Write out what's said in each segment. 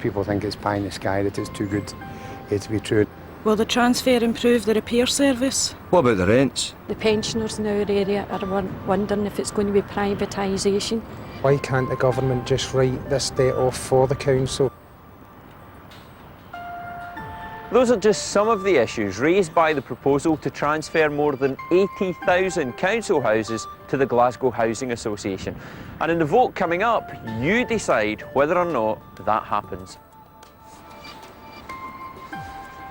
People think it's pie in the sky, that it's too good to be true. Will the transfer improve the repair service? What about the rents? The pensioners in our area are wondering if it's going to be privatisation. Why can't the government just write this debt off for the council? Those are just some of the issues raised by the proposal to transfer more than 80,000 council houses to the Glasgow Housing Association. And in the vote coming up, you decide whether or not that happens.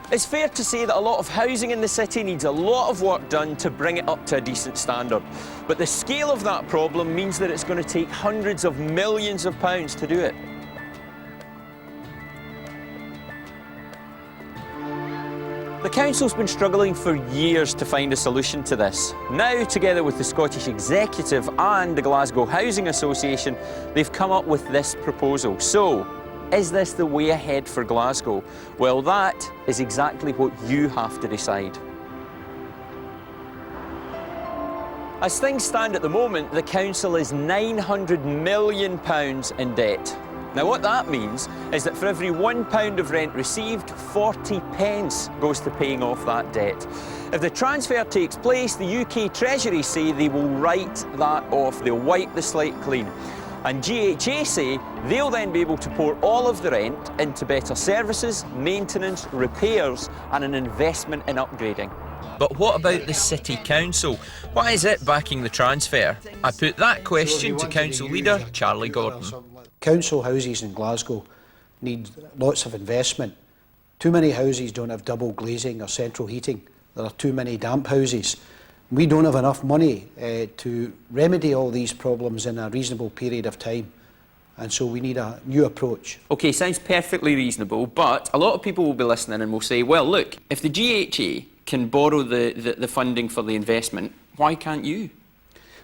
It's fair to say that a lot of housing in the city needs a lot of work done to bring it up to a decent standard. But the scale of that problem means that it's going to take hundreds of millions of pounds to do it. The council's been struggling for years to find a solution to this. Now, together with the Scottish Executive and the Glasgow Housing Association, they've come up with this proposal. So, is this the way ahead for Glasgow? Well, that is exactly what you have to decide. As things stand at the moment, the council is £900 million in debt. Now, what that means is that for every £1 of rent received, 40 pence goes to paying off that debt. If the transfer takes place, the UK Treasury say they will write that off. They'll wipe the slate clean. And GHA say they'll then be able to pour all of the rent into better services, maintenance, repairs and an investment in upgrading. But what about the City Council? Why is it backing the transfer? I put that question to Council Leader Charlie Gordon. Council houses in Glasgow need lots of investment. Too many houses don't have double glazing or central heating. There are too many damp houses. We don't have enough money to remedy all these problems in a reasonable period of time. And so we need a new approach. OK, sounds perfectly reasonable, but a lot of people will be listening and will say, well, look, if the GHA can borrow the funding for the investment, why can't you?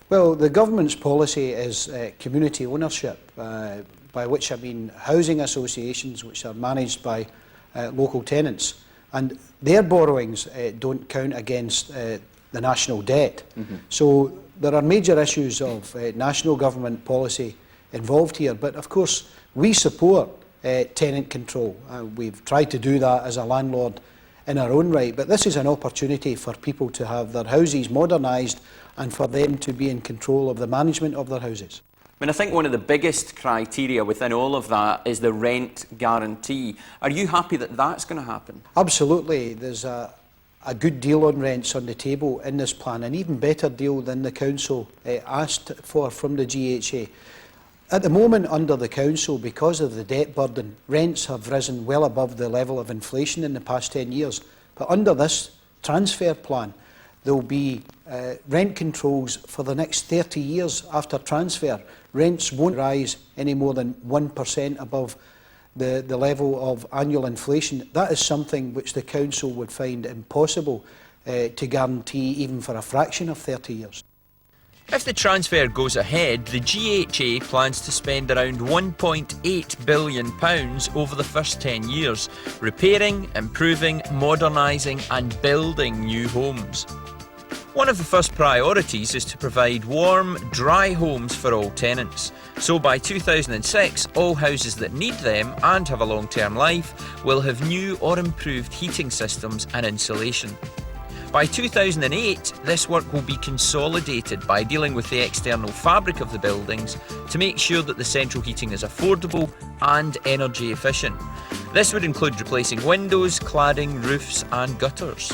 Well, the government's policy is community ownership, by which I mean housing associations which are managed by local tenants. And their borrowings don't count against the national debt. So there are major issues of national government policy involved here, but of course we support tenant control. We've tried to do that as a landlord in our own right, but this is an opportunity for people to have their houses modernised and for them to be in control of the management of their houses. I mean, I think one of the biggest criteria within all of that is the rent guarantee. Are you happy that that's going to happen? Absolutely. There's a good deal on rents on the table in this plan, an even better deal than the council asked for from the GHA. At the moment, under the council, because of the debt burden, rents have risen well above the level of inflation in the past 10 years. But under this transfer plan, there will be rent controls for the next 30 years after transfer. Rents won't rise any more than 1% above the level of annual inflation. That is something which the council would find impossible to guarantee even for a fraction of 30 years. If the transfer goes ahead, the GHA plans to spend around £1.8 billion over the first 10 years, repairing, improving, modernising and building new homes. One of the first priorities is to provide warm, dry homes for all tenants. So by 2006, all houses that need them and have a long-term life will have new or improved heating systems and insulation. By 2008, this work will be consolidated by dealing with the external fabric of the buildings to make sure that the central heating is affordable and energy efficient. This would include replacing windows, cladding, roofs and gutters.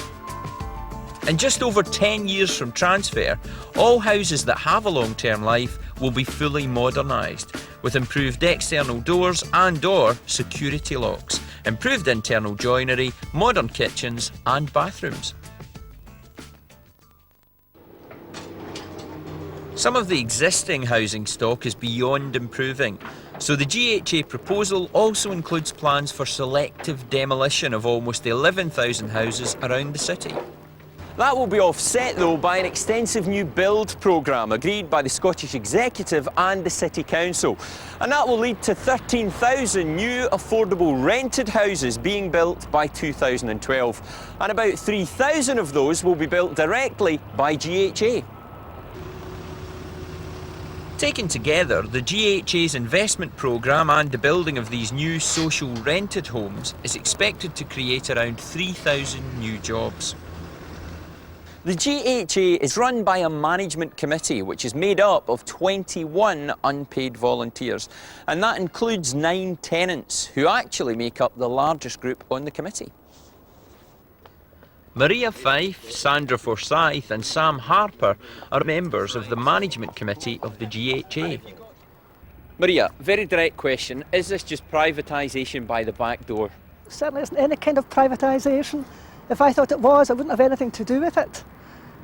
In just over 10 years from transfer, all houses that have a long-term life will be fully modernised, with improved external doors and/or security locks, improved internal joinery, modern kitchens and bathrooms. Some of the existing housing stock is beyond improving, so the GHA proposal also includes plans for selective demolition of almost 11,000 houses around the city. That will be offset, though, by an extensive new build programme agreed by the Scottish Executive and the City Council. And that will lead to 13,000 new affordable rented houses being built by 2012. And about 3,000 of those will be built directly by GHA. Taken together, the GHA's investment programme and the building of these new social rented homes is expected to create around 3,000 new jobs. The GHA is run by a management committee which is made up of 21 unpaid volunteers, and that includes 9 tenants who actually make up the largest group on the committee. Maria Fife, Sandra Forsyth and Sam Harper are members of the management committee of the GHA. Maria, very direct question, is this just privatisation by the back door? Certainly isn't any kind of privatisation. If I thought it was, I wouldn't have anything to do with it.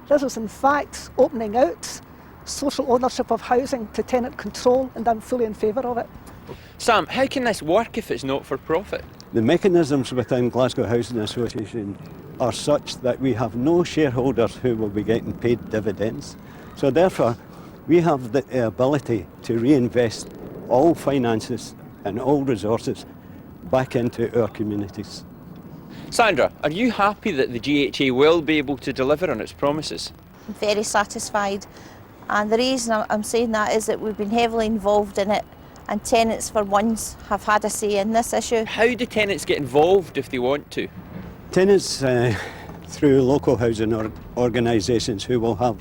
This is in fact opening out social ownership of housing to tenant control, and I'm fully in favour of it. Sam, how can this work if it's not for profit? The mechanisms within Glasgow Housing Association are such that we have no shareholders who will be getting paid dividends. So therefore, we have the ability to reinvest all finances and all resources back into our communities. Sandra, are you happy that the GHA will be able to deliver on its promises? Very satisfied, and the reason I'm saying that is that we've been heavily involved in it, and tenants for once have had a say in this issue. How do tenants get involved if they want to? Tenants, through local housing organisations who will have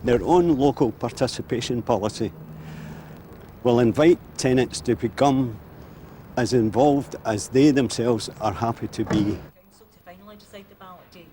their own local participation policy, will invite tenants to become as involved as they themselves are happy to be.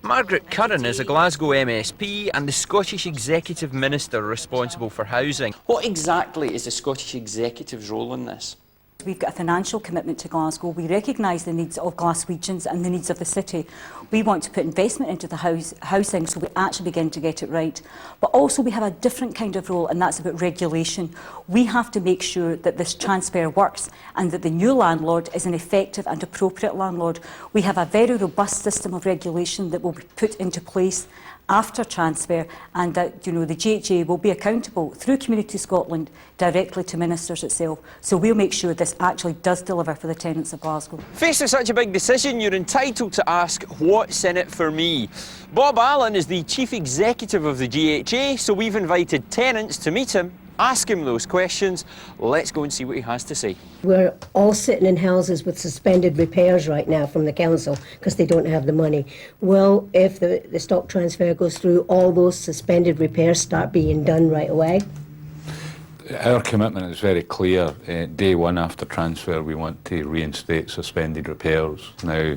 Margaret Curran is a Glasgow MSP and the Scottish Executive Minister responsible for housing. What exactly is the Scottish Executive's role in this? We've got a financial commitment to Glasgow. We recognise the needs of Glaswegians and the needs of the city. We want to put investment into the housing so we actually begin to get it right. But also we have a different kind of role, and that's about regulation. We have to make sure that this transfer works and that the new landlord is an effective and appropriate landlord. We have a very robust system of regulation that will be put into place after transfer, and that the GHA will be accountable through Community Scotland directly to ministers itself. So we'll make sure this actually does deliver for the tenants of Glasgow. Faced with such a big decision, you're entitled to ask, what's in it for me? Bob Allen is the Chief Executive of the GHA, so we've invited tenants to meet him, ask him those questions. Let's go and see what he has to say. We're all sitting in houses with suspended repairs right now from the council because they don't have the money. Well, if the stock transfer goes through, all those suspended repairs start being done right away? Our commitment is very clear. Day one after transfer, we want to reinstate suspended repairs. Now,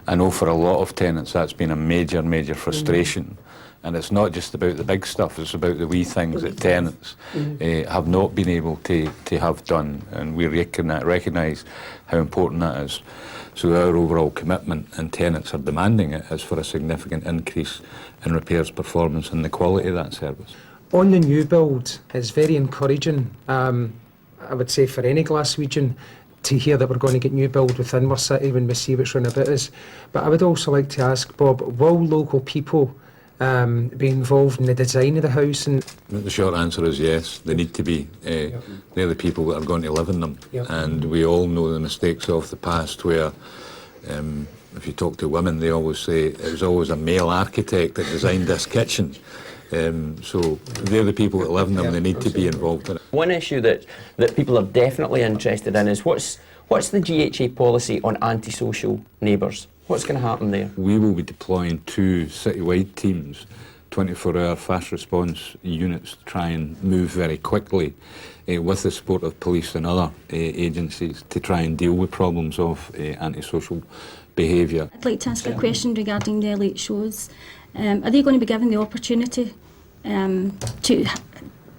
I know for a lot of tenants that's been a major, major frustration. And it's not just about the big stuff, it's about the wee things that tenants have not been able to have done, and we recognise how important that is. So our overall commitment, and tenants are demanding it, is for a significant increase in repairs performance and the quality of that service. On the new build, it's very encouraging, I would say, for any Glaswegian to hear that we're going to get new build within our city when we see what's round about us. But I would also like to ask Bob, will local people be involved in the design of the house? And the short answer is yes, they need to be. They're the people that are going to live in them. Yep. And we all know the mistakes of the past where, if you talk to women, they always say it was always a male architect that designed this kitchen. So they're the people that live in them, and they need to be involved in it. One issue that people are definitely interested in is what's the GHA policy on antisocial neighbours? What's going to happen there? We will be deploying 2 citywide teams, 24-hour fast response units, to try and move very quickly with the support of police and other agencies to try and deal with problems of antisocial behaviour. I'd like to ask a question regarding the LHOs. Are they going to be given the opportunity to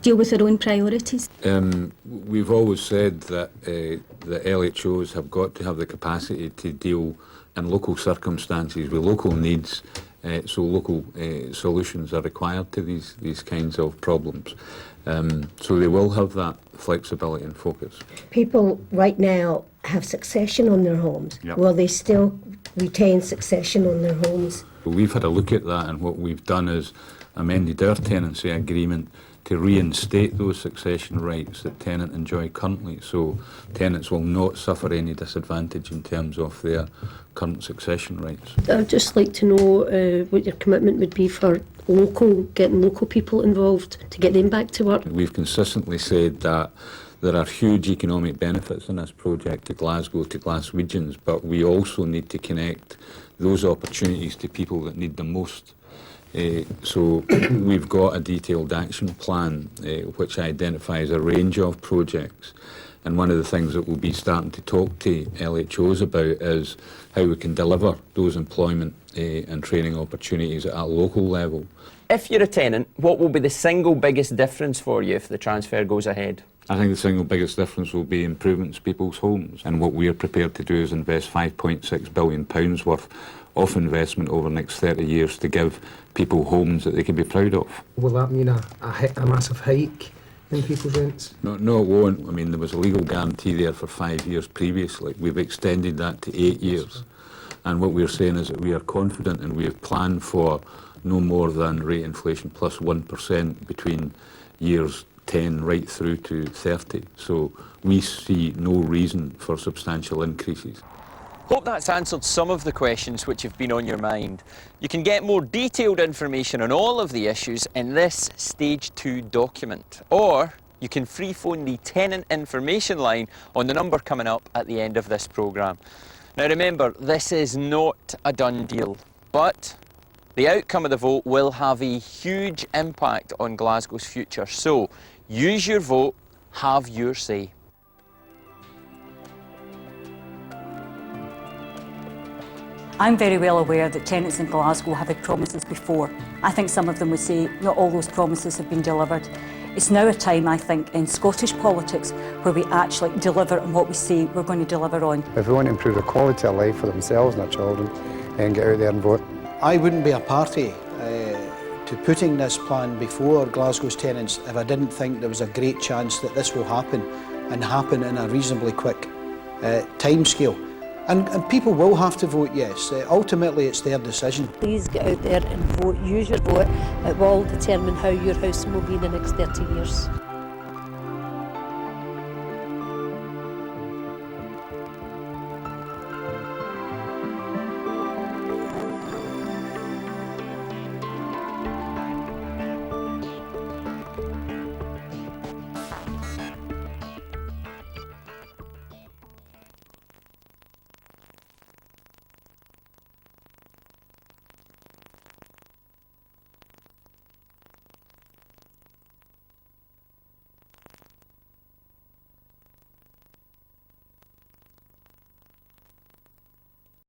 deal with their own priorities? We've always said that the LHOs have got to have the capacity to deal in local circumstances with local needs, so local solutions are required to these kinds of problems. So they will have that flexibility and focus. People right now have succession on their homes. Yep. Will they still retain succession on their homes? We've had a look at that, and what we've done is amended our tenancy agreement to reinstate those succession rights that tenants enjoy currently, so tenants will not suffer any disadvantage in terms of their current succession rights. I'd just like to know what your commitment would be for getting local people involved to get them back to work. We've consistently said that there are huge economic benefits in this project to Glasgow, to Glaswegians, but we also need to connect those opportunities to people that need them most. So we've got a detailed action plan which identifies a range of projects, and one of the things that we'll be starting to talk to LHOs about is how we can deliver those employment and training opportunities at a local level. If you're a tenant, what will be the single biggest difference for you if the transfer goes ahead? I think the single biggest difference will be improvements to people's homes, and what we're prepared to do is invest £5.6 billion worth of investment over the next 30 years to give people homes that they can be proud of. Will that mean a massive hike in people's rents? No, it won't. I mean, there was a legal guarantee there for 5 years previously. We've extended that to 8 years. And what we're saying is that we are confident and we have planned for no more than rate inflation plus 1% between years 10 right through to 30. So we see no reason for substantial increases. Hope that's answered some of the questions which have been on your mind. You can get more detailed information on all of the issues in this Stage 2 document, or you can free phone the tenant information line on the number coming up at the end of this programme. Now remember, this is not a done deal, but the outcome of the vote will have a huge impact on Glasgow's future. So use your vote, have your say. I'm very well aware that tenants in Glasgow have had promises before. I think some of them would say not all those promises have been delivered. It's now a time, I think, in Scottish politics where we actually deliver on what we say we're going to deliver on. If we want to improve the quality of life for themselves and their children, then get out there and vote. I wouldn't be a party to putting this plan before Glasgow's tenants if I didn't think there was a great chance that this will happen, and happen in a reasonably quick timescale. And people will have to vote yes. Ultimately, it's their decision. Please get out there and vote. Use your vote. It will determine how your housing will be in the next 30 years.